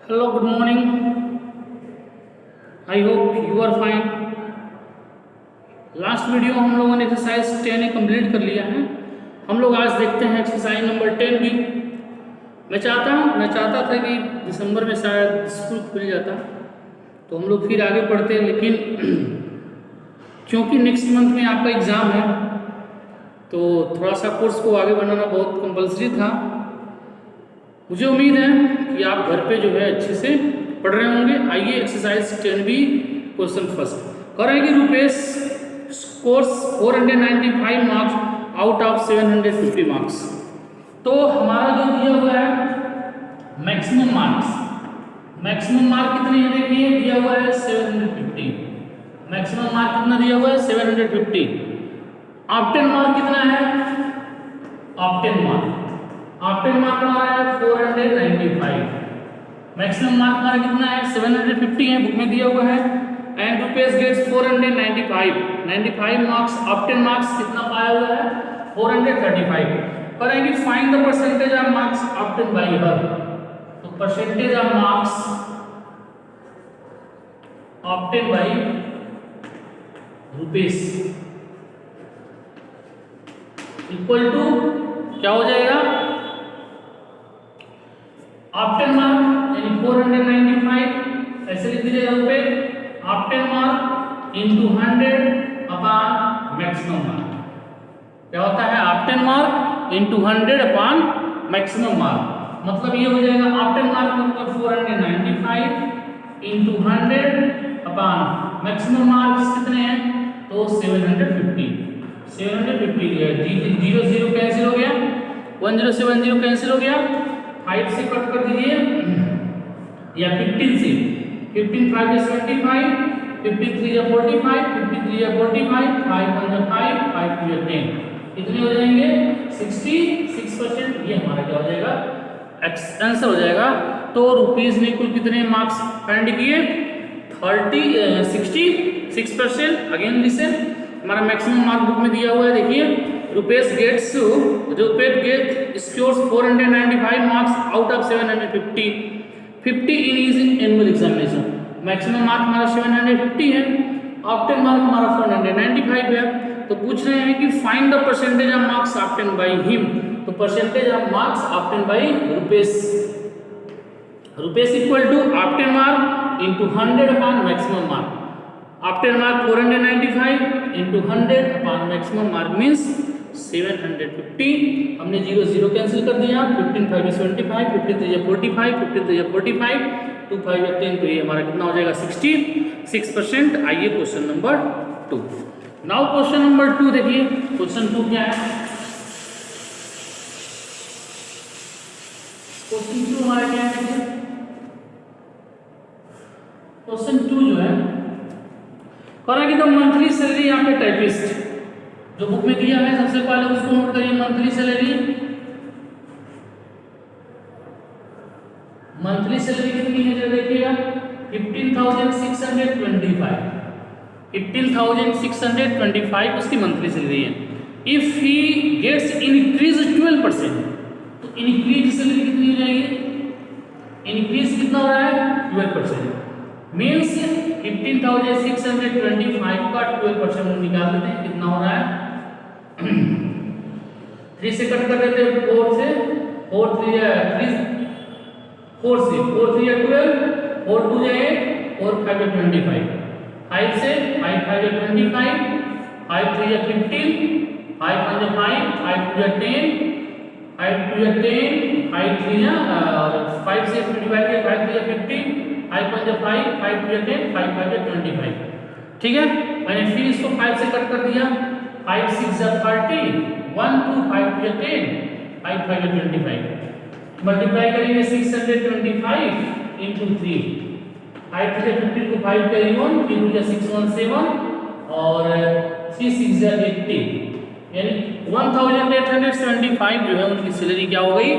Hello, good morning. I hope you are fine. Last video हम लोगों ने exercise 10 complete कर लिया है। हम लोग आज देखते हैं एक्सरसाइज नंबर 10 भी। मैं चाहता था कि दिसंबर में शायद स्कूल खुल जाता तो हम लोग फिर आगे पढ़ते, लेकिन क्योंकि नेक्स्ट मंथ में आपका एग्ज़ाम है तो थोड़ा सा कोर्स को आगे बढ़ाना बहुत कंपलसरी था। मुझे उम्मीद है कि आप घर पे जो है अच्छे से पढ़ रहे होंगे। आइए एक्सरसाइज 10 भी क्वेश्चन फर्स्ट करेंगे। Rupesh scores 495 marks out of 750 marks. तो हमारा जो दिया हुआ है मैक्सिमम मार्क कितने हैं? देखिए दिया हुआ है 750। मैक्सिमम मार्क कितना दिया हुआ है? 750। ऑप्टेन मार्क कितना है? ऑप्टेन मार्क हमारा है 495। मैक्सिमम मार्क हमारा कितना है? 750 है, बुक में दिया हुआ है। And Rupesh gets 495 marks. Obtained marks कितना पाया हुआ है? 435। करेंगे find the percentage of marks obtained by her. तो percentage of marks obtained by Rupesh equal to क्या हो जाएगा? ऑप्टेन मार्क यानी 495 ऐसे लिख दीजिएगा रुपए। Obtain mark into 100 upon maximum mark. क्या होता है? Obtain mark into 100 upon maximum mark. मतलब ये हो जाएगा ऑप्टेन मार्क मतलब 495 इनटू 100 अपॉन मैक्सिमम मार्क्स कितने हैं? तो 750 दिया। 0 कैंसिल हो गया, 1070 कैंसिल हो गया, 5 से कट कर दीजिए या 15 से। 15 5 is 25, 15 3 या 45, 53 या 45, 5 1 या 5, 5 2 या 10। कितने हो जाएंगे? 66%। ये हमारा क्या हो जाएगा? आंसर हो जाएगा। तो रुपीस ने कुल कितने मार्क्स फाइंड किए? 66%। अगेन लिसन, हमारा मैक्सिमम मार्क बुक में दिया हुआ है। देखिए Rupesh gets scores 495 marks out of 750 in his annual examination. Maximum mark हमारा 750 है, ऑप्टेन मार्क हमारा 495 है। तो पूछ रहे हैं कि find the percentage of marks obtained by him. तो percentage of marks obtained by Rupesh equal to obtained mark into 100 upon maximum mark. Obtained mark 495 into 100 upon maximum mark means 750। हमने 0 कैंसिल कर दिया। 15 5 is 25, 15 3 या 45, 15 3 या 45, 2 5 या 10। तो ये हमारा कितना हो जाएगा? 66%। आइए question number 2। Now question number 2 देखिए। क्वेश्चन 2 क्या है? क्वेश्चन 2 हमारा क्या है? क्वेश्चन 2 जो है करेंगे द मंथली सैलरी यहाँ पे टाइपिस्ट जो बुक में दिया है सबसे पहले उसको नोट करिए। मंथली सैलरी कितनी है? जो देखिएगा 15,625 उसकी मंथली सैलरी है। इफ ही गेट्स इंक्रीज 12%, तो इंक्रीज सैलरी कितनी हो जाएगी? इंक्रीज कितना हो रहा है? 12%। मीन्स 15,625 का 12% निकाल देते हैं, कितना हो रहा है? 3 से कट कर देते हैं, 4 से 4 3 या 3 4 से 4 3 या 12, 4 2 या 8, 4 5 या 25, 5 से 5 5 या 25, 5 3 या 15, 5 1 या 5, 5 2 या 10, 5 2 या 10, 5 3 या 5 से 25 या 5 3 या 15, 5 1 या 5, 5 2 या 10, 5 5 या 25। ठीक है, मैंने फिर इसको 5 से कट कर दिया। 5 6 या 30, 1 2 5 2 या 10, 5 5 या 25। मल्टीप्लाई करेंगे 625 into 3, 5 3 या 15 को 5 कैरी 1, 3 2 या 6 1 7 और 3 6 या 80, यानी 1875 जो है उनकी सैलरी क्या हो गई?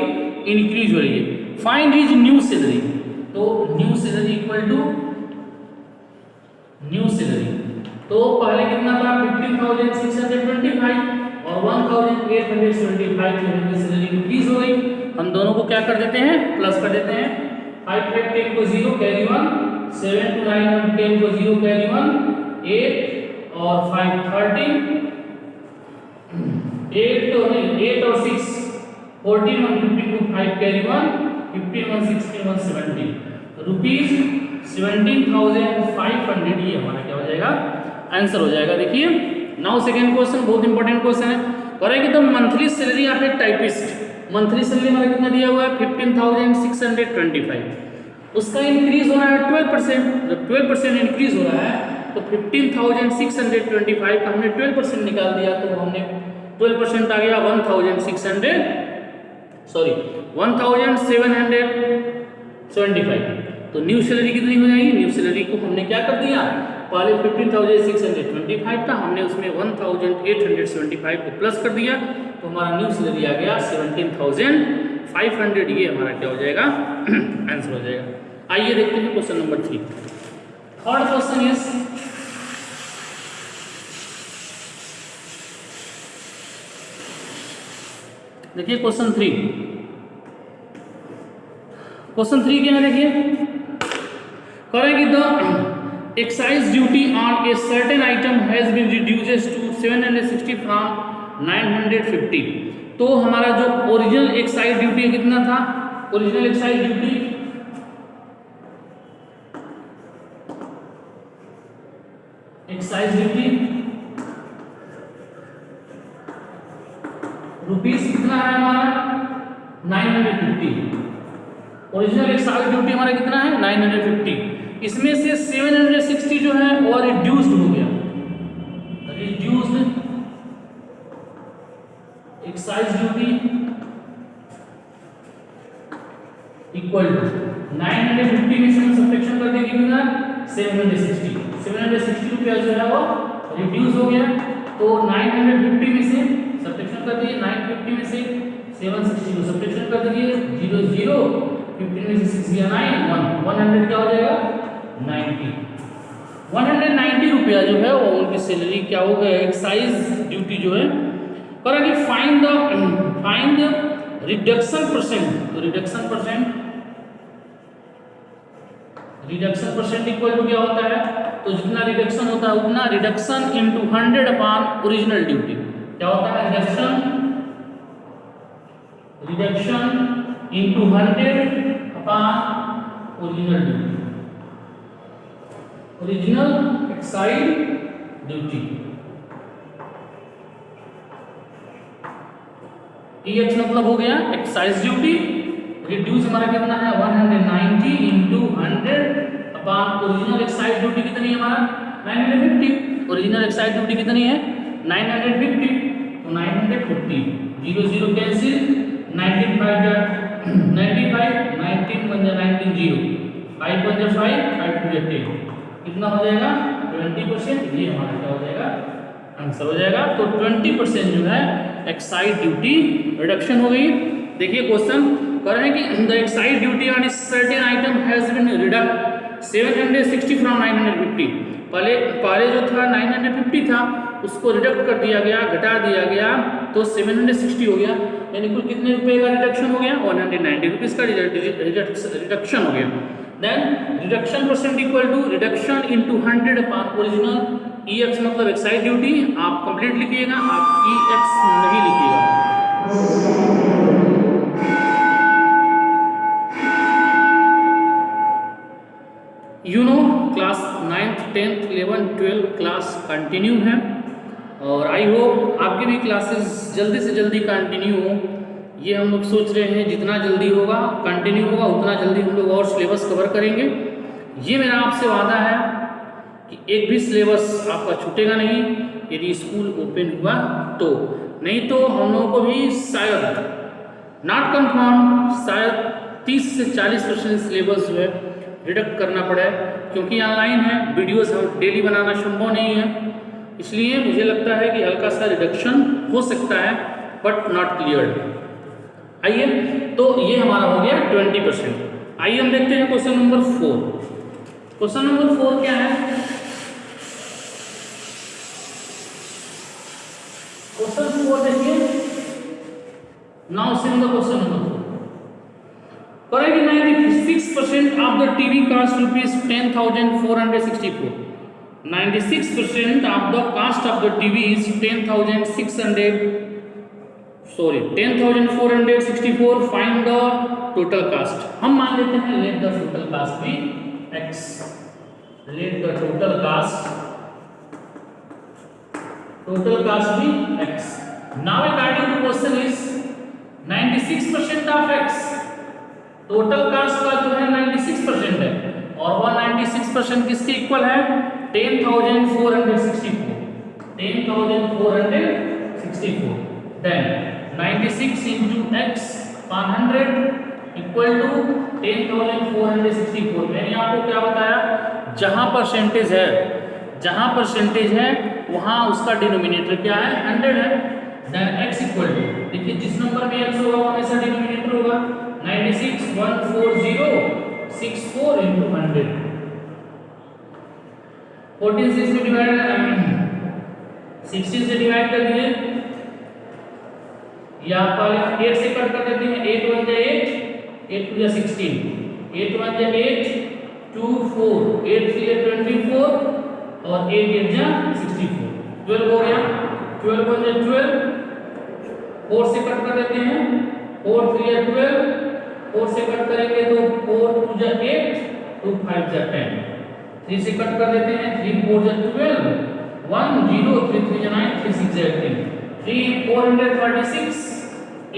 इंक्रीज हो रही है। Find his new salary. तो new salary equal to new salary. तो पहले कितना था? 15,625 और 1,875 जो है सैलरी इंक्रीज हो गई। हम दोनों को क्या कर देते हैं? प्लस कर देते हैं। 5 5 10 को 0 कैरी 1, 7 to 9 और 10 को 0 कैरी 1, 8 और 5 13, 8 और 6 14 और 15 को 5 कैरी 1, 15 और 16 और 17 रुपीज 17,500 ये हमारा क्या हो जाएगा आंसर हो जाएगा। देखिए नाउ सेकंड क्वेश्चन बहुत इंपॉर्टेंट क्वेश्चन है। करेंगे तो monthly salary of A typist, monthly salary हमारा कितना दिया हुआ है 15,625, उसका इंक्रीज हो रहा है 12%, जब 12% इंक्रीज हो रहा है तो 15,625 का हमने 12% निकाल दिया तो हमने 12% आ गया 1,775। तो न्यू सैलरी कितनी हो जाएगी, न्यू सैलरी को हमने क्या कर दिया, पहले 15,625 था हमने उसमें 1,875 को प्लस कर दिया तो हमारा न्यू सैलरी आ गया 17,500। ये हमारा क्या हो जाएगा आंसर हो जाएगा। आइए देखते हैं question number 3। Third question is देखिए क्वेश्चन 3 क्या है देखिए, करेंगे the excise duty on a certain item has been reduced to 760 from 950। तो हमारा जो ओरिजिनल एक्साइज ड्यूटी कितना था, ओरिजिनल एक्साइज ड्यूटी रुपीस कितना है हमारा 950। ओरिजिनल एक्साइज ड्यूटी हमारा कितना है 950, इसमें से 760 जो है वो रिड्यूस्ड हो गया, reduced excise duty equal to 950 में से हम सब्ट्रैक्शन कर देंगे कितना 760 रुपया जो है वो रिड्यूस हो गया। तो 950 में से सब्ट्रैक्शन कर दीजिए, 950 में से 760 को सब्ट्रैक्शन कर दीजिए, 0 0 15 में से 6 गया 9 1 100 क्या हो जाएगा 190 रुपया जो है वो उनकी सैलरी क्या हो गया एक्साइज ड्यूटी जो है। करेंगे फाइंड द रिडक्शन परसेंट, तो रिडक्शन परसेंट इक्वल टू क्या होता है, तो जितना रिडक्शन होता है उतना reduction into 100 upon original duty क्या होता है, reduction into 100 upon original duty, original excise duty. EX मतलब हो गया एक्साइज ड्यूटी, रिड्यूस हमारा कितना है 190 into 100 upon original excise duty कितनी है हमारा 950, ओरिजिनल एक्साइज ड्यूटी कितनी है 950, तो 950 0 0 कैंसिल 19 5 19 1 19 0 5 1 5 5 2 10 कितना हो जाएगा 20%। ये हमारा क्या हो जाएगा आंसर हो जाएगा। तो 20% जो है एक्साइज ड्यूटी रिडक्शन हो गई। देखिए क्वेश्चन कर रहे हैं कि the excise duty on a certain item has been reduced 760 from 950। पहले जो था 950 था उसको रिडक्ट कर दिया गया, घटा दिया गया तो 760 हो गया, यानी कुल कितने रुपए का रिडक्शन हो गया 190 रुपीज का रिडक्शन हो गया। Then reduction percent equal to reduction into 100 upon original. EX मतलब एक्साइज ड्यूटी आप कंप्लीट लिखिएगा, आप EX नहीं लिखिएगा। You know class 9th 10th 11th 12th class continue है और आई होप आपके भी क्लासेस जल्दी से जल्दी कंटिन्यू हो। ये हम लोग सोच रहे हैं जितना जल्दी होगा कंटिन्यू होगा उतना जल्दी हम लोग और सिलेबस कवर करेंगे। ये मेरा आपसे वादा है कि एक भी सिलेबस आपका छूटेगा नहीं यदि स्कूल ओपन हुआ तो, नहीं तो हम लोगों को भी शायद नॉट कंफर्म शायद 30 से 40% सिलेबस जो है रिडक्ट करना पड़े, क्योंकि ऑनलाइन है वीडियोस हम डेली बनाना संभव नहीं है, इसलिए मुझे लगता है कि हल्का सा रिडक्शन हो सकता है बट नॉट क्लियर्ड। आइए तो ये हमारा हो गया 20%। आइए हम देखते हैं क्वेश्चन नंबर 4। क्वेश्चन नंबर 4 क्या है, क्वेश्चन 4 देखिए। Now see the question number 4। करेगी 96% of the TV cost rupees 10,464. 96% of the cost of the TV is 10,464. Find the total cost. हम मान लेते हैं let the total cost be x. Let the total cost be x. Now according to question is 96% of x. Total cast का जो है 96% है और वह 96% किसके इक्वल है 10,464. 10,464. Then 96 into x 100 equal to 10,464. मैंने आपको क्या बताया, जहां परसेंटेज है वहां उसका डिनोमिनेटर क्या है 100 है. देन x इक्वल टू, देखिए जिस नंबर में x होगा वो हमेशा डिनोमिनेटर होगा. 96,140,64 into 100. 14 से इसमें डिवाइड 16 से डिवाइड कर दिए, या पहले 8 से कट कर देते हैं. 8 1 जा 8, 8 2 जा 16, 8 1 जा 8, 2 4, 8 3 जा 24 और 8 8 जा 64. 12 हो गया. 12 1 जा 12, 4 से कट कर देते हैं. 4 3 जा 12, 4 से कट करेंगे तो 4 2 जा 8, 2 5 जा 10. 3 से कट कर देते हैं. 3 4 जा 12, 1 0, 3 3 जा 9, 3 6 जा 18. 436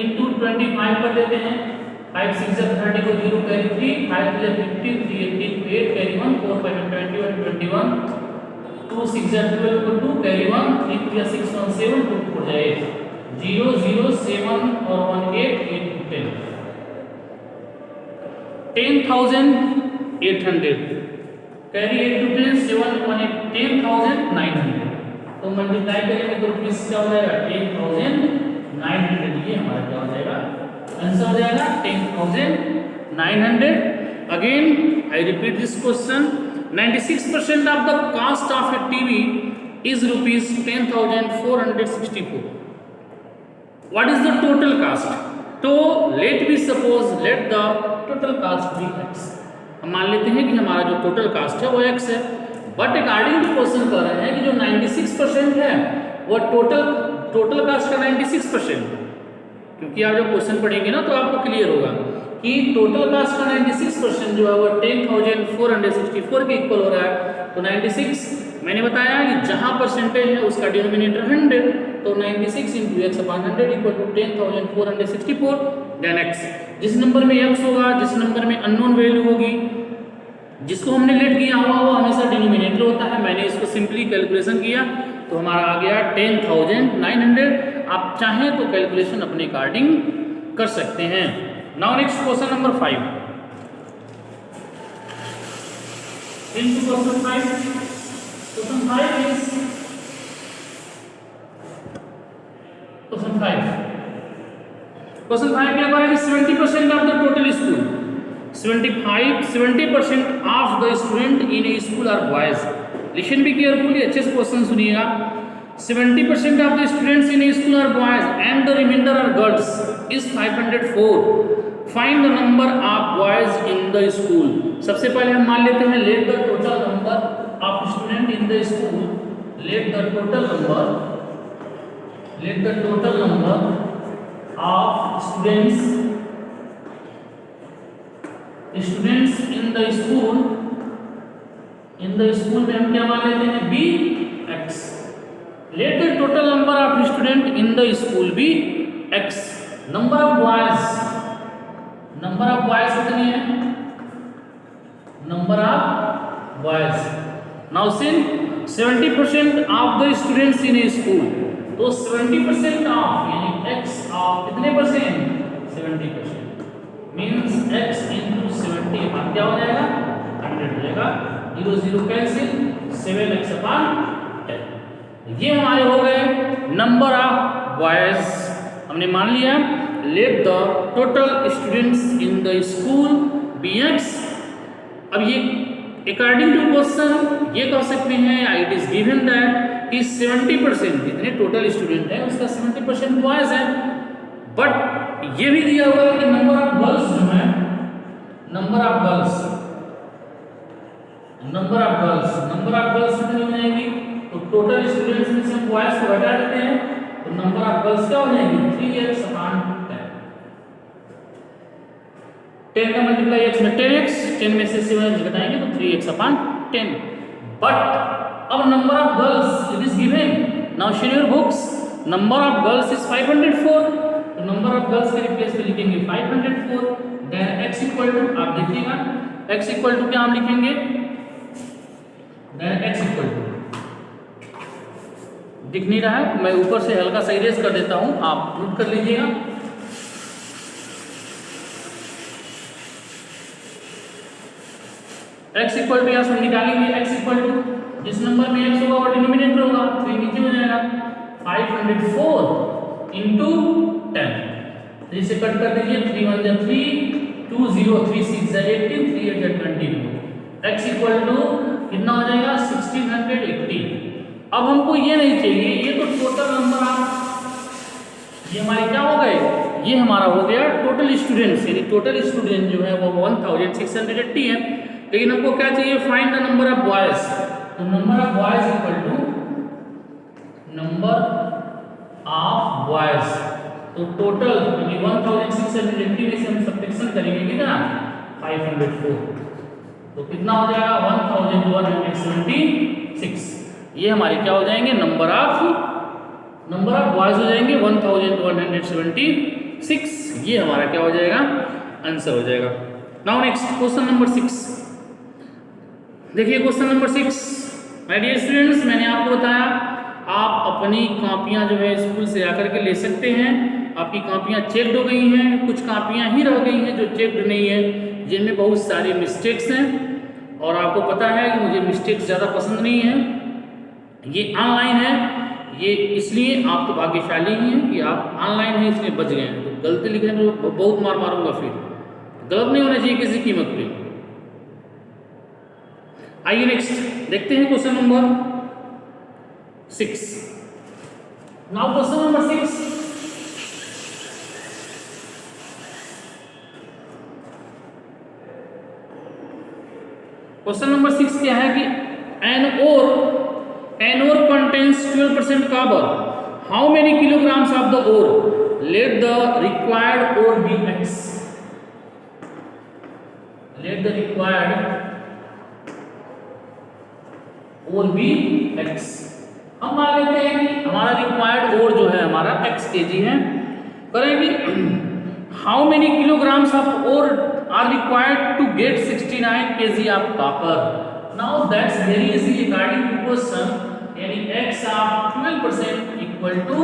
into 25 कर देते हैं. 5 6 जा 30 को 0 कैरी 3, 5 2 जा 15, 3 18 8 कैरी 1, 4 5 21 21, 2 6 जा 12 को 2 कैरी 1, 3 2 जा 6 1 7, 2 4 जा 8, 0 0 7 और 1 8 8 10. 10,800 कैरी 8 to 10 7 1 8 10,900. तो मल्टीप्लाई करेंगे तो रुपीस क्या हो जाएगा 10,900. ये हमारा क्या हो जाएगा आंसर हो जाएगा 10,900. Again I repeat this question. 96% of the cost of a TV is rupees 10,464. What is the total cost? तो let be suppose let the total cost be x. हम मान लेते हैं कि हमारा जो टोटल कास्ट है वो x है. बट अकॉर्डिंग टू क्वेश्चन कह रहे हैं कि जो 96% है वो टोटल कास्ट का 96%. क्योंकि आप जब क्वेश्चन पढ़ेंगे ना तो आपको क्लियर होगा कि टोटल कास्ट का 96% जो है वो 10,464 के इक्वल हो रहा है. तो 96 मैंने बताया कि जहां परसेंटेज है उसका डिनोमिनेटर 100, तो 96 into x upon 100 equal to 10,464. Then x, जिस नंबर में x होगा, जिस नंबर में अननोन वैल्यू होगी, जिसको हमने लेट किया हुआ वो हमेशा डिनोमिनेटर होता है. मैंने इसको सिंपली कैलकुलेशन किया तो हमारा आ गया 10,900. आप चाहें तो कैलकुलेशन अपने अकॉर्डिंग कर सकते हैं. Now next question number 5. into question 5. Question 5 is question 5 क्या कह रहा है कि 70% of the total school 70% of the student in a school are boys. Listen भी केयरफुली, अच्छे से क्वेश्चन सुनिएगा. 70% of the students in a school are boys and the reminder are girls is 504. Find the number of boys in the school. सबसे पहले हम मान लेते हैं let the total number of student in the school. Let the total number of students in the school. में हम क्या मान लेते हैं be X. Let the total number of student in the school be X. Number of boys कितनी है? Number of boys. Now since 70% of the students in a school. तो 70% of यानी x ऑफ कितने percent? 70%. Means x into 70 upon क्या हो जाएगा 100 हो जाएगा. 0 0 कैंसिल, 7x अपॉन 10. ये हमारे हो गए नंबर ऑफ बॉयज. हमने मान लिया let the total students in the school be X. अब ये अकॉर्डिंग टू क्वेश्चन ये कह सकते हैं इट इज गिवन दैट कि 70% जितने टोटल स्टूडेंट है उसका 70% बॉयज है. बट ये भी दिया हुआ है कि नंबर ऑफ गर्ल्स जो है नंबर ऑफ गर्ल्स कितनी हो जाएगी? तो टोटल स्टूडेंट्स में से हम बॉयज को हटा देते हैं, तो नंबर ऑफ गर्ल्स क्या हो जाएगी? 3x अपॉन 10 का मल्टीप्लाई x में 10x, 10 में से 7 घटाएंगे तो 3x अपॉन 10। बट अब number of girls it is given, now share your books, number of girls is 504, तो नंबर ऑफ गर्ल्स के रिप्लेस में लिखेंगे 504, देन x इक्वल टू, आप देखिएगा x इक्वल टू क्या हम लिखेंगे, देन x इक्वल टू, दिख नहीं रहा है, मैं ऊपर से हल्का सा इरेज कर देता हूं, आप नोट कर लीजिएगा। x इक्वल टू यहाँ से निकालेंगे, x इक्वल टू जिस नंबर में x होगा वो डिनोमिनेटर होगा, 3 नीचे हो जाएगा, 504 इंटू 10, 3 से कट कर दीजिए, 3 1 जा 3, 2 0 3 6 जा 18, 3 8 जा 22, x इक्वल टू कितना हो जाएगा? 1680। अब हमको ये नहीं चाहिए, ये तो टोटल नंबर ऑफ, ये हमारे क्या हो गए, ये हमारा हो गया टोटल स्टूडेंट्स, यानी टोटल स्टूडेंट जो है वो 1680 है, लेकिन हमको क्या चाहिए? Find the number of boys, तो number of boys equal to number of boys, तो टोटल यानी 1680 में से हम सब्ट्रैक्शन करेंगे कितना? 504, तो कितना हो जाएगा? 1176। ये हमारे क्या हो जाएंगे? नंबर ऑफ बॉयज हो जाएंगे 1176, ये हमारा क्या हो जाएगा? आंसर हो जाएगा। नाउ नेक्स्ट क्वेश्चन नंबर 6, देखिए question number 6, my dear students, मैंने आपको बताया आप अपनी कॉपियां जो है स्कूल से आकर के ले सकते हैं, आपकी कॉपियां चेक्ड हो गई हैं, कुछ कॉपियां ही रह गई हैं जो चेक्ड नहीं है, जिनमें बहुत सारे मिस्टेक्स हैं, और आपको पता है कि मुझे मिस्टेक्स ज़्यादा पसंद नहीं है, ये ऑनलाइन है, ये इसलिए आप तो भाग्यशाली ही हैं कि आप ऑनलाइन हैं इसलिए बच गए हैं, तो गलती लिखने में तो बहुत मार मारूंगा, फिर गलत नहीं होना चाहिए किसी कीमत पे। आइए नेक्स्ट देखते हैं question number 6। Now question number 6, question number 6 क्या है कि an ore contains 12% copper, how many kilograms of the ore? Let the required ore be x, let the required ore be x। हम मान लेते हैं कि हमारा रिक्वायर्ड ओर जो है हमारा x kg है, करेंगे how many kilograms of ore are required to get 69 kg of copper. Now that's very easy according to question, यानी x of 12% equal to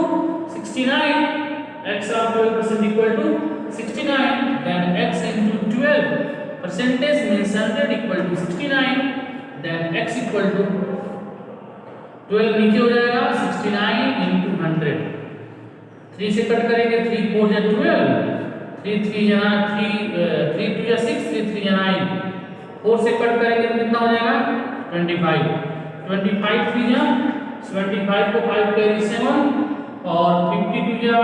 69, x of 12% equal to 69, then x into 12 percentage means 100 equal to 69, then x equal to 12 नीचे हो जाएगा 69 into 100, 3 से cut करेंगे, 3 4 या 12, 3 3 या 3 3 2 या 6, 3 3 या 9, 4 से कट करेंगे तो कितना हो जाएगा? 25, 25 3 या 75 को 5 कैरी 7, और 52 या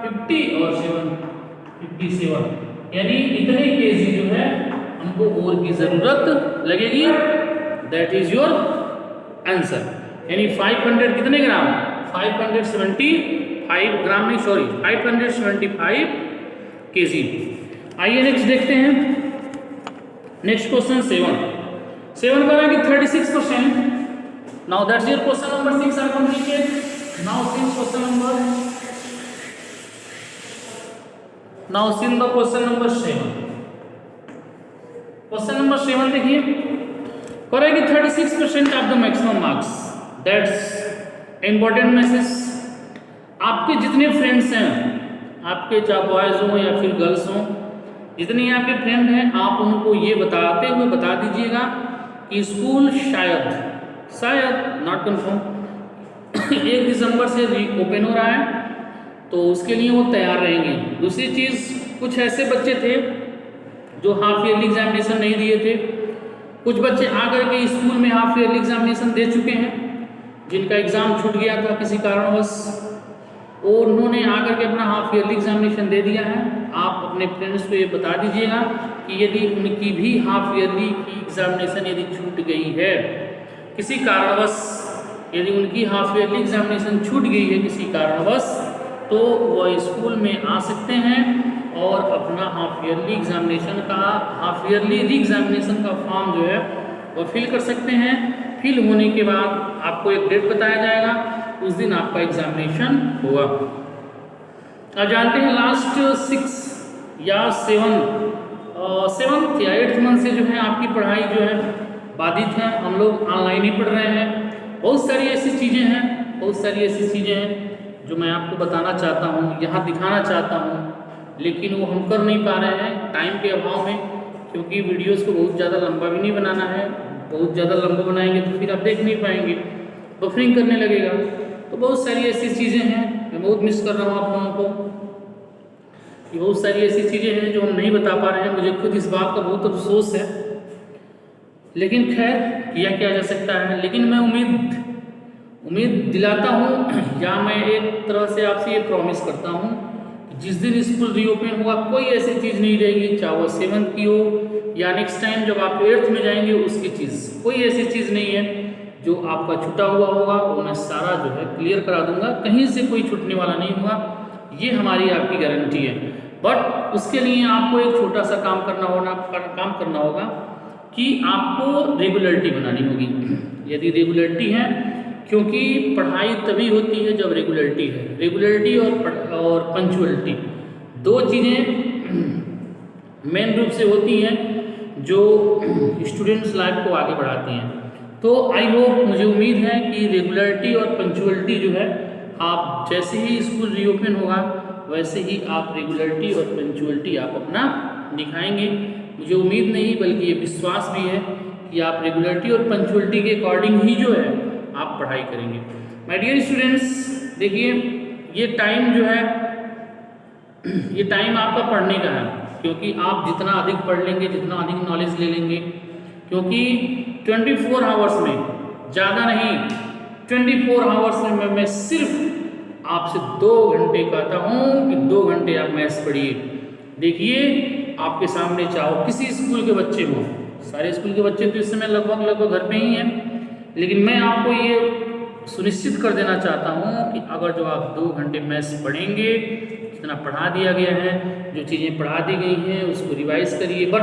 50 और 7 57, यानी इतने केजी जो है हमको और की जरूरत लगेगी, दैट इज योर आंसर। यानी 500 कितने ग्राम? 575 ग्राम नहीं, सॉरी 575 केजी। आइए नेक्स्ट देखते हैं, नेक्स्ट क्वेश्चन 7 का है कि 36%। Now that's your question number 6 are completed. Now see question number, now see the question number 7। Question number 7 देखिए, करेगी 36% of the maximum marks, that's important message. आपके जितने फ्रेंड्स हैं, आपके चाहे बॉयज हों या फिर गर्ल्स हों, जितने आपके फ्रेंड हैं, आप उनको ये बताते हुए बता दीजिएगा कि स्कूल शायद नॉट कन्फर्म 1 दिसंबर से ओपन हो रहा है, तो उसके लिए वो तैयार रहेंगे। दूसरी चीज़, कुछ ऐसे बच्चे थे जो हाफ ईयरली एग्जामिनेशन नहीं दिए थे, कुछ बच्चे आकर के स्कूल में हाफ ईयरली एग्जामिनेशन दे चुके हैं, जिनका एग्ज़ाम छूट गया था किसी कारणवश, और उन्होंने आकर के अपना हाफ हाफ ईयरली एग्जामिनेशन दे दिया है, आप अपने फ्रेंड्स को ये बता दीजिएगा कि यदि उनकी भी हाफ ईयरली की एग्जामिनेशन यदि छूट गई है किसी कारणवश, यदि उनकी हाफ ईयरली एग्जामिनेशन छूट गई है किसी कारणवश, तो वह स्कूल में आ सकते हैं और अपना हाफ ईयरली एग्जामिनेशन का हाफ ईयरली री एग्जामिनेशन का फॉर्म जो है वह फिल कर सकते हैं। फिल होने के बाद आपको एक डेट बताया जाएगा, उस दिन आपका एग्जामिनेशन होगा। अब जानते हैं लास्ट 6 या 7th या 8th मंथ से जो है आपकी पढ़ाई जो है बाधित है, हम लोग ऑनलाइन ही पढ़ रहे हैं। बहुत सारी ऐसी चीज़ें हैं जो मैं आपको बताना चाहता हूँ, यहाँ दिखाना चाहता हूँ, लेकिन वो हम कर नहीं पा रहे हैं टाइम के अभाव में, क्योंकि वीडियोस को बहुत ज़्यादा लंबा भी नहीं बनाना है। बहुत ज़्यादा लंबा बनाएंगे तो फिर आप देख नहीं पाएंगे, बफरिंग करने लगेगा। तो बहुत सारी ऐसी चीज़ें हैं, मैं बहुत मिस कर रहा हूँ आप लोगों को, कि बहुत सारी ऐसी चीज़ें हैं जो हम नहीं बता पा रहे हैं। मुझे खुद इस बात का बहुत अफसोस है, लेकिन खैर किया क्या जा सकता है। लेकिन मैं उम्मीद दिलाता हूँ, या मैं एक तरह से आपसे ये प्रॉमिस करता हूँ कि जिस दिन स्कूल रीओपन होगा कोई ऐसी चीज़ नहीं रहेगी, चाहे वो 7th की हो या नेक्स्ट टाइम जब आप 8th में जाएंगे उसकी चीज़, कोई ऐसी चीज़ नहीं है जो आपका छूटा हुआ होगा, वो मैं सारा जो है क्लियर करा दूंगा, कहीं से कोई छूटने वाला नहीं होगा, ये हमारी आपकी गारंटी है। बट उसके लिए आपको एक छोटा सा काम करना होगा कि आपको रेगुलरिटी बनानी होगी। यदि रेगुलरिटी है, क्योंकि पढ़ाई तभी होती है जब रेगुलरिटी है। रेगुलरिटी और पंचुअलिटी दो चीज़ें मेन रूप से होती हैं जो स्टूडेंट्स लाइफ को आगे बढ़ाती हैं। तो आई होप, मुझे उम्मीद है कि रेगुलरिटी और पंचुअलिटी जो है, आप जैसे ही स्कूल रीओपन होगा वैसे ही आप रेगुलरिटी और पंचुअलिटी आप अपना दिखाएंगे। मुझे उम्मीद नहीं बल्कि ये विश्वास भी है कि आप रेगुलरिटी और पंचुअलिटी के अकॉर्डिंग ही जो है आप पढ़ाई करेंगे। माय डियर स्टूडेंट्स, देखिए ये टाइम जो है, ये टाइम आपका पढ़ने का है, क्योंकि आप जितना अधिक पढ़ लेंगे, जितना अधिक नॉलेज ले लेंगे, क्योंकि 24 आवर्स में, ज़्यादा नहीं 24 आवर्स में मैं सिर्फ आपसे 2 घंटे कहता हूँ कि 2 घंटे आप मैथ्स पढ़िए। देखिए आपके सामने चाहो किसी स्कूल के बच्चे हों, सारे स्कूल के बच्चे तो इस समय लगभग घर पे ही हैं, लेकिन मैं आपको ये सुनिश्चित कर देना चाहता हूँ कि अगर जो आप 2 घंटे मैथ्स पढ़ेंगे, जितना पढ़ा दिया गया है, जो चीज़ें पढ़ा दी गई हैं उसको रिवाइज करिए, बट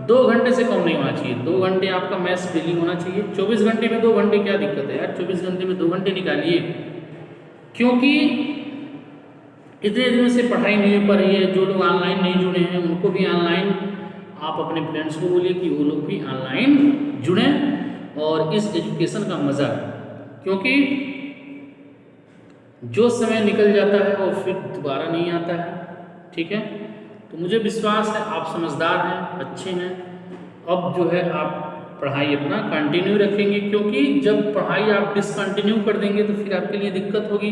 2 घंटे से कम नहीं होना चाहिए। 2 घंटे आपका मैथ्स डेली होना चाहिए। 24 घंटे में 2 घंटे क्या दिक्कत है यार, 24 घंटे में 2 घंटे निकालिए, क्योंकि इतने दिनों से पढ़ाई नहीं हो पा रही है। जो लोग ऑनलाइन नहीं जुड़े हैं उनको भी ऑनलाइन, आप अपने फ्रेंड्स को बोलिए कि वो लोग भी ऑनलाइन जुड़ें और इस एजुकेशन का मज़ा है, क्योंकि जो समय निकल जाता है वो फिर दोबारा नहीं आता है। ठीक है, तो मुझे विश्वास है आप समझदार हैं, अच्छे हैं। अब जो है आप पढ़ाई अपना कंटिन्यू रखेंगे, क्योंकि जब पढ़ाई आप डिसकंटिन्यू कर देंगे तो फिर आपके लिए दिक्कत होगी,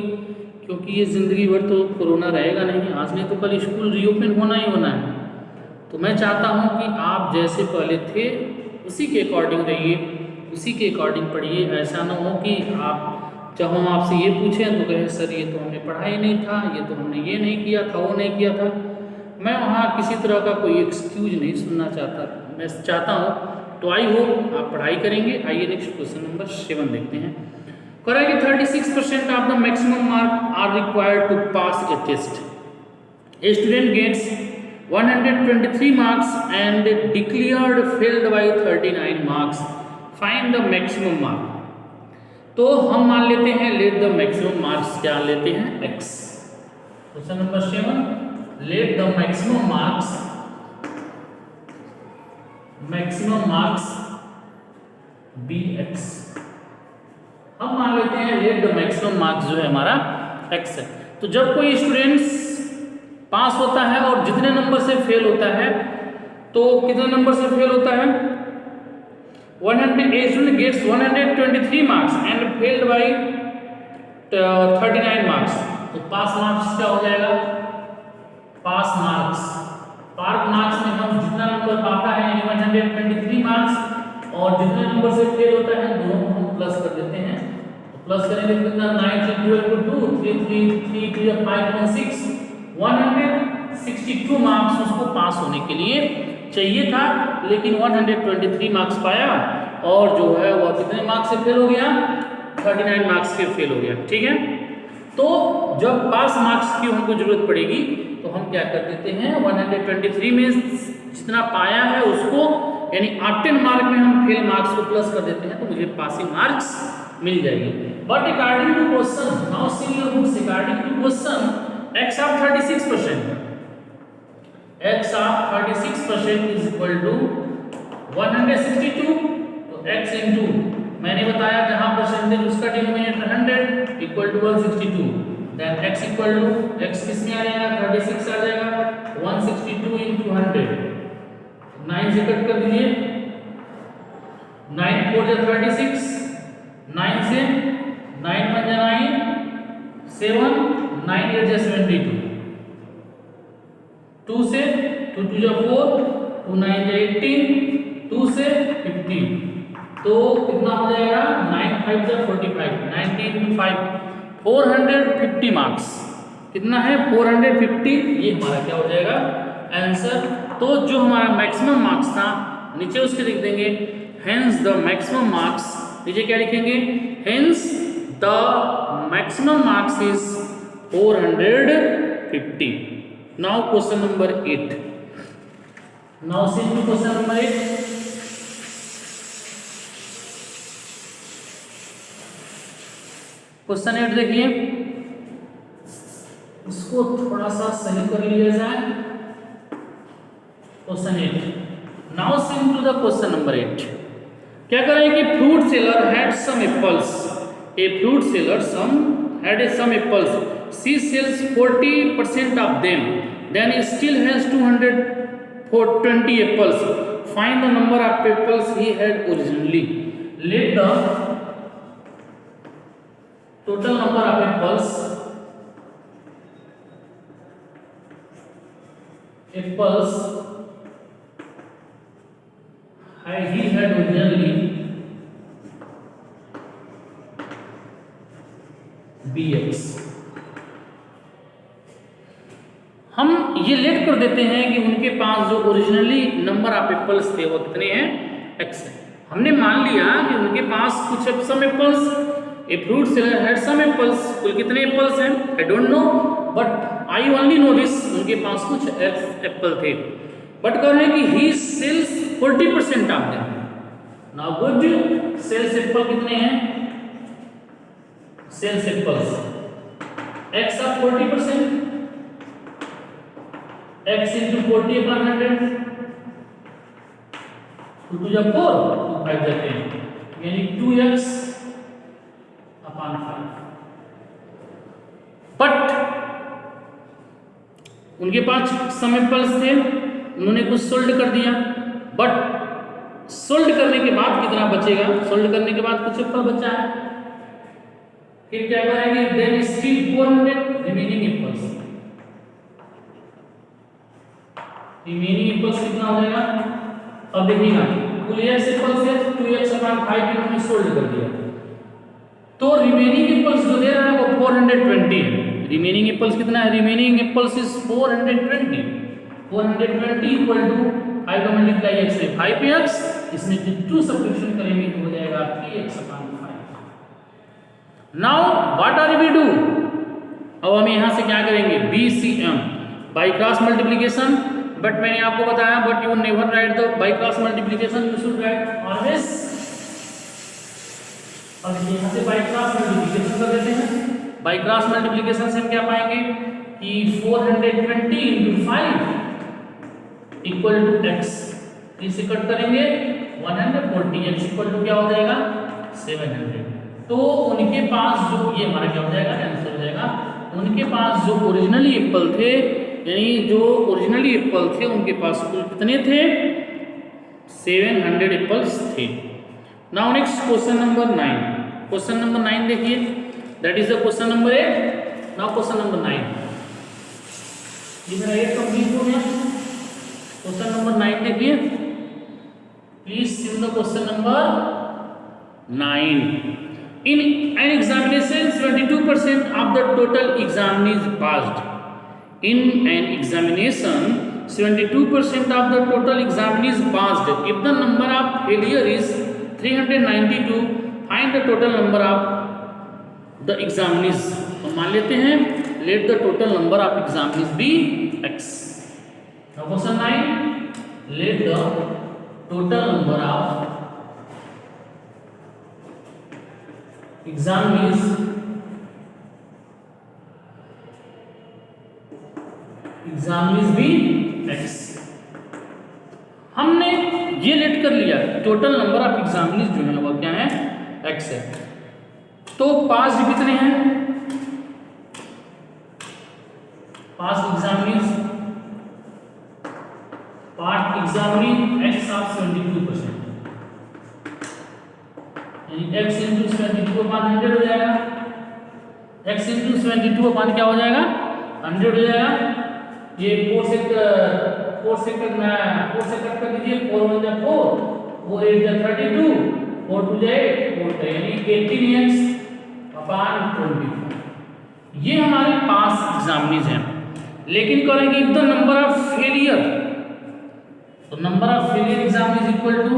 क्योंकि ये ज़िंदगी भर तो कोरोना रहेगा नहीं, आज नहीं तो कल स्कूल रीओपन होना ही होना है। तो मैं चाहता हूँ कि आप जैसे पहले थे उसी के अकॉर्डिंग रहिए, उसी के अकॉर्डिंग पढ़िए। ऐसा ना हो कि आप जब हम आपसे ये पूछें तो कहें सर ये तो हमने पढ़ा ही नहीं था, ये तो हमने ये नहीं किया था, वो नहीं किया था। मैं वहाँ किसी तरह का कोई एक्सक्यूज नहीं सुनना चाहता। मैं चाहता हूँ तो आई होप आप पढ़ाई करेंगे। आइए नेक्स्ट क्वेश्चन नंबर 7 देखते हैं। Correct, 36% of the maximum mark are required to pass a test. A student gets 123 marks and declared failed by 39 marks. Find the maximum mark. तो हम मान लेते हैं लेट द मैक्सिमम मार्क्स क्या लेते हैं x। Question number 7, let the maximum marks be x। हम मान लेते हैं लेट द मैक्सिमम मार्क्स जो है हमारा x है। तो जब कोई स्टूडेंट्स पास होता है और जितने नंबर से फेल होता है, तो कितने नंबर से फेल होता है, 100 gets 123 marks and failed by 39 marks. तो पास मार्क्स क्या हो जाएगा, पास मार्क्स में हम जितना नंबर पाता है 123 मार्क्स और जितने नंबर से फेल होता है दोनों को हम प्लस कर देते हैं। तो प्लस करेंगे कितना, 9 से 12 को 2, 3 3 3 5 6 162 मार्क्स उसको पास होने के लिए चाहिए था, लेकिन 123 मार्क्स पाया और जो है वह कितने मार्क्स से फेल हो गया, 39 मार्क्स से फेल हो गया। ठीक है, तो जब पास मार्क्स की हमको जरूरत पड़ेगी तो हम क्या कर देते हैं, 123 में जितना पाया है उसको यानी 8 मार्क में हम फेल मार्क्स को प्लस कर देते हैं तो मुझे पासिंग मार्क्स मिल जाएगी। But according to question, now see your books, according to question x of 36%, x of 36% is equal to 162, तो x into मैंने बताया जहां परसेंटेज उसका denominator 100 equal to 162, then x equal to x किस में आ जाएगा, 36 आ जाएगा, 162 into 100, 9 से कट कर दीजिए, 9 4 जा 36, 9 से 9 1 जा 9, 7 9 8 जा 72, 2 से 2 2 जा 4, 2 9 जा 18, 2 से 15, तो कितना हो जाएगा, 9 5 जा 45, 90 into 5 450 मार्क्स, कितना है 450, ये हमारा क्या हो जाएगा आंसर। तो जो हमारा मैक्सिमम मार्क्स था नीचे उसके लिख देंगे, हेंस द मैक्सिमम मार्क्स, नीचे क्या लिखेंगे, hence the maximum marks is 450। Now question number 8, now see to question number 8, question 8 देखिए, इसको थोड़ा सा सही कर लिया जाए। Question 8, now see to the question number 8, क्या करें कि fruit seller had some apples, a fruit seller had some apples, she sells 40% of them, then he still has 220 apples, find the number of apples he had originally, let the total number of apples he had originally bx। हम ये late कर देते हैं कि उनके पास जो originally number of apples थे वो कितने हैं, x है। हमने मान लिया कि उनके पास कुछ some apples, a fruit seller had some apples, कुल कितने एप्पल्स हैं I don't know, but I only know this, उनके पास कुछ एप्पल थे, बट कह रहे हैं कि he sells 40% of them. Now good, sells apple कितने हैं, sells apples x of 40%, x into 40 upon 100, 2 2 जा 4, 2 5 जा 10, यानी 2x upon 5। बट उनके पास सम एप्पल्स थे, उन्होंने कुछ सोल्ड कर दिया, बट सोल्ड करने के बाद कितना बचेगा, सोल्ड करने के बाद कुछ एप्पल बचा है, फिर क्या करेंगे, then still 400 remaining apples, remaining apples कितना हो जाएगा, अब देखिएगा कुल x एप्पल्स है 2x अपॉन 5 इन्होंने सोल्ड कर दिया, तो रिमेनिंग एप्पल्स जो दे रहा है वो 420 है। रिमेनिंग एप्पल्स कितना है, remaining apples is 420, 420 equal to 5 का मल्टीप्लाई x से 5x, इसमें 2 सब्ट्रैक्शन करेंगे तो हो जाएगा 3x upon 5। Now what are we do, अब हम यहां से क्या करेंगे, BCM by cross multiplication, but मैंने आपको बताया but you never write the by cross multiplication, you should write always. अब यहां से बाई क्रॉस मल्टीप्लिकेशन कर देते हैं, बाई क्रॉस मल्टीप्लिकेशन से हम क्या पाएंगे कि 420 into 5 इक्वल टू x, इसे कट करेंगे 140, x इक्वल टू क्या हो जाएगा 700। तो उनके पास जो, ये हमारा क्या हो जाएगा आंसर हो जाएगा, उनके पास जो ओरिजिनली एप्पल थे, यानी जो ओरिजिनली एप्पल थे उनके पास कुल कितने थे, 700 एप्पल्स थे। Now next question number 9, question number 9 देखिए, that is the question number 8। Now question number 9, ये मेरा 8 कंप्लीट हो गया। क्वेश्चन नंबर 9 देखिए, please see the question number 9। In an examination 22% of the total examinees passed, in an examination 72% of the total examinees passed. If the number of failure is 392, find the total number of the examinees. तो मान लेते हैं let the total number of examinees be x. Now question 9, let the total number of examinees भी x. हमने ये late कर लिया total number of examinees जो है वो क्या है x है. तो पास कितने हैं pass examinees part examinee x of 72% यानी x इंटू 72 अपॉन 100 हो जाएगा. x इंटू 72 अपॉन क्या हो जाएगा 100 हो जाएगा. ये 4 से कट कर दीजिए. 4 1 जा 4, 4 8 जा 32, 4 2 जा 8, 4 यानी 18x अपॉन 25. ये हमारे पास एग्जामिनीज हैं. लेकिन करेंगे द नंबर ऑफ फेलियर, तो number of failure examinees equal to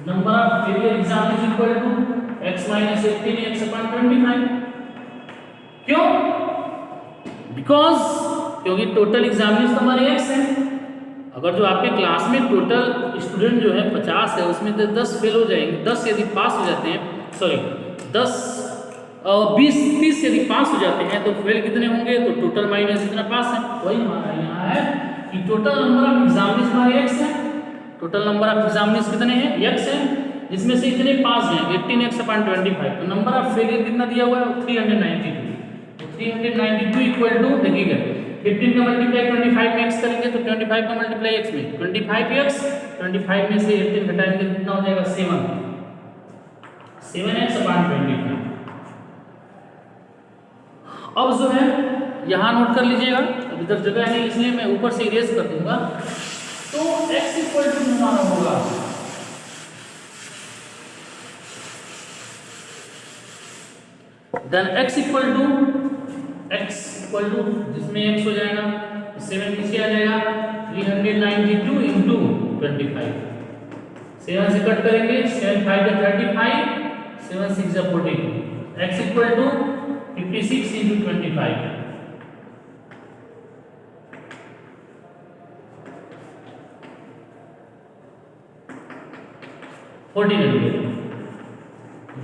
number of failure exam is equal to x minus 18x upon 25. क्यों? Because क्योंकि टोटल एग्जामिनेशन हमारे x है. अगर जो आपके क्लास में टोटल स्टूडेंट जो है 50 है उसमें 10 फेल हो जाएंगे. 10 यदि पास हो जाते हैं, सॉरी 10 20 30 यदि पास हो जाते हैं तो फेल कितने होंगे? तो टोटल माइनस इतना पास है. वही हमारा यहाँ है कि टोटल नंबर ऑफ एग्जामिनेशन हमारे x है. टोटल नंबर ऑफ एग्जामिनीज कितने हैं x है, जिसमें से इतने पास हैं 18x अपॉन 25. तो नंबर ऑफ फेलियर कितना दिया हुआ है 392. तो 392 इक्वल टू देखिएगा 15 का मल्टीप्लाई 25 में x करेंगे तो 25 का मल्टीप्लाई x में 25x, 25 में से 18 घटाएंगे तो कितना हो जाएगा 7x अपॉन 25. अब जो है यहाँ नोट कर लीजिएगा, इधर जगह नहीं इसलिए मैं ऊपर से इरेज कर दूंगा. तो x इक्वल टू हमारा होगा देन x इक्वल टू जिसमें x हो जाएगा 7 नीचे आ जाएगा 392 इंटू 25. 7 से कट करेंगे 7 5 जा 35, 7 6 जा 42. x equal to 56 into 25.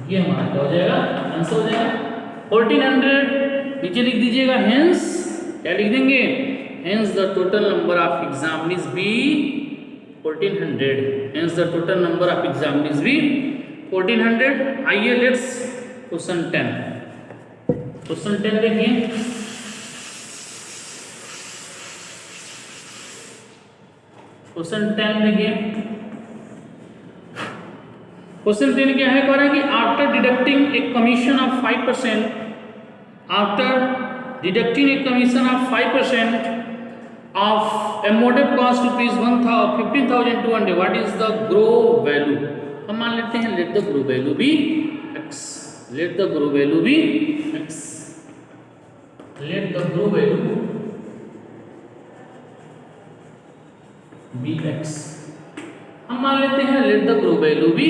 ये हमारा क्या हो जाएगा आंसर हो जाएगा 1400. नीचे लिख दीजिएगा हेंस क्या लिख देंगे hence the total number of examinees be 1400. Hence the total number of examinees be 1400. आइए लेट्स क्वेश्चन 10. क्वेश्चन 10 देखिए. क्वेश्चन 10 देखिए. क्वेश्चन 10 क्या है, कह रहा है कि after deducting a commission of 5%, after deducting a commission of 5% of amounted cost rupees 15,200, what is the gross value. हम मान लेते हैं let the gross value be x. Let the gross value be x. Let the gross value be x. हम मान लेते हैं let the gross value be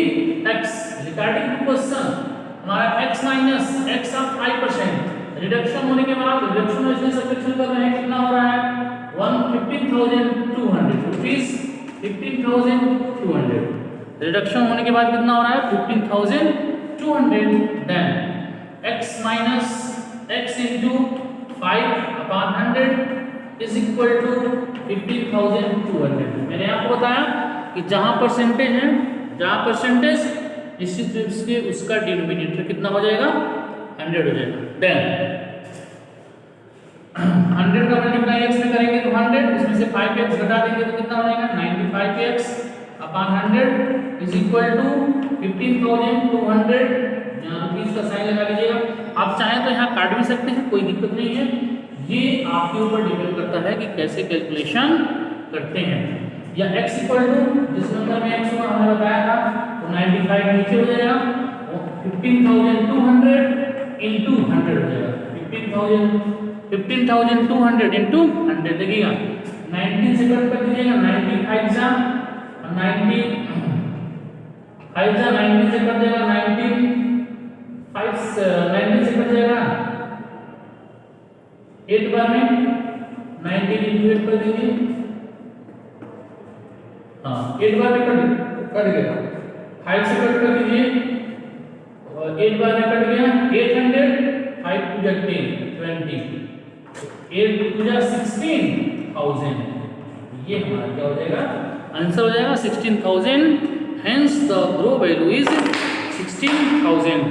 x. Regarding to question हमारा x minus x of 5% reduction होने के बाद reduction में subtraction कर रहे हैं, कितना हो रहा है 15,200 रुपीज. 15,200 रिडक्शन होने के बाद कितना हो रहा है 15,200. Then x minus x into 5 upon 100 is equal to 15,200. मैंने आपको बताया कि जहां परसेंटेज है, जहां परसेंटेज निश्चित रूप से उसका डिनोमिनेटर कितना हो जाएगा 100 हो जाएगा. देन 100 का मल्टीप्लाई x में करेंगे तो 100, इसमें से 5x घटा देंगे तो कितना हो जाएगा 95x upon 100 is equal to 15,200. यहाँ रुपीज का साइन लगा लीजिएगा. आप चाहें तो यहाँ काट भी सकते हैं, कोई दिक्कत नहीं है. ये आपके ऊपर डिपेंड करता है कि कैसे कैलकुलेशन करते हैं. या x इक्वल टू जिस नंबर में x हुआ हमने बताया था तो 95 नीचे हो जाएगा, 15,200 इंटू 100 हो जाएगा, 15,200 इंटू 100 देखिएगा, 19 से कट कर दीजिएगा, 95 जा 90 5 जा 90 से कट जाएगा, 19 90 से कट जाएगा 8 बार में 19 इंटू 8 कर दीजिए, हाँ 8 बार में कट गया, 5 से कट कर दीजिए और 8 बार में कट गया, 800 5 टू 10 20 8 टू 16,000, ये हमारा क्या हो जाएगा, आंसर हो जाएगा 16,000, hence the gross value is 16,000।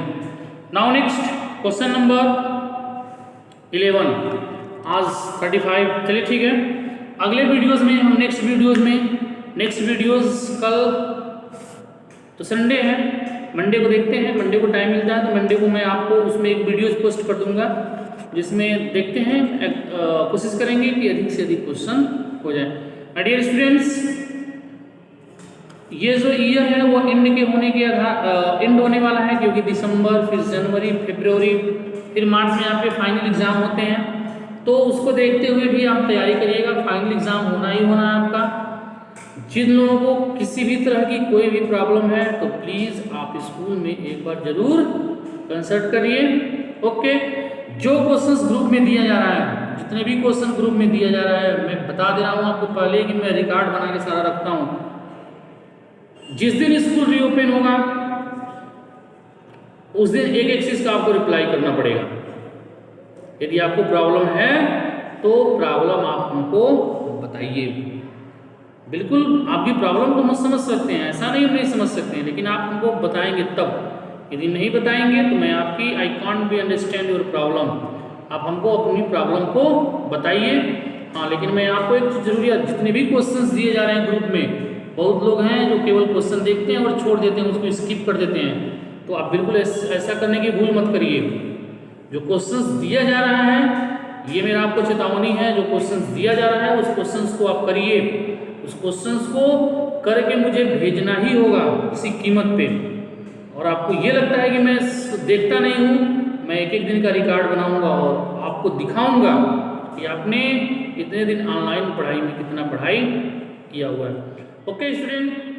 Now next question number 11 आज 35, चलिए ठीक है, अगले वीडियोस में हम नेक्स्ट वीडियोस कल तो संडे है, मंडे को देखते हैं, मंडे को टाइम मिलता है तो मंडे को मैं आपको उसमें एक वीडियोस पोस्ट कर दूंगा जिसमें देखते हैं, कोशिश करेंगे कि अधिक से अधिक क्वेश्चन हो जाए। डियर स्टूडेंट्स, ये जो ईयर है वो एंड के होने के आधार एंड होने वाला है, क्योंकि दिसंबर, फिर जनवरी, फरवरी, फिर मार्च में आपके फाइनल एग्जाम होते हैं, तो उसको देखते हुए भी आप तैयारी करिएगा, फाइनल एग्जाम होना ही होना है आपका। जिन लोगों को किसी भी तरह की कोई भी प्रॉब्लम है तो प्लीज़ आप स्कूल में एक बार जरूर कंसल्ट करिए, ओके। जो क्वेश्चंस ग्रुप में दिया जा रहा है, जितने भी क्वेश्चन ग्रुप में दिया जा रहा है, मैं बता दे रहा हूँ आपको पहले कि मैं रिकॉर्ड बना के सारा रखता हूँ। जिस दिन स्कूल रीओपन होगा उस दिन एक चीज का आपको रिप्लाई करना पड़ेगा। यदि आपको प्रॉब्लम है तो प्रॉब्लम आप हमको बताइए, बिल्कुल आपकी प्रॉब्लम को हम समझ सकते हैं, ऐसा नहीं हम नहीं समझ सकते हैं, लेकिन आप हमको बताएंगे तब। यदि नहीं बताएंगे तो मैं आपकी I can't be understand your problem, आप हमको अपनी प्रॉब्लम को बताइए। हाँ, लेकिन मैं आपको एक चीज़ जरूरी है, जितने भी क्वेश्चंस दिए जा रहे हैं ग्रुप में, बहुत लोग हैं जो केवल क्वेश्चन देखते हैं और छोड़ देते हैं, उसको स्किप कर देते हैं, तो आप बिल्कुल ऐसा करने की भूल मत करिए। जो क्वेश्चंस दिया जा रहा है, ये मेरा आपको चेतावनी है, जो क्वेश्चंस दिया जा रहा है उस क्वेश्चंस को आप करिए, उस क्वेश्चंस को करके मुझे भेजना ही होगा किसी कीमत पे। और आपको ये लगता है कि मैं देखता नहीं हूँ, मैं एक एक दिन का रिकॉर्ड बनाऊंगा और आपको दिखाऊंगा कि आपने इतने दिन ऑनलाइन पढ़ाई में कितना पढ़ाई किया हुआ है। Okay student.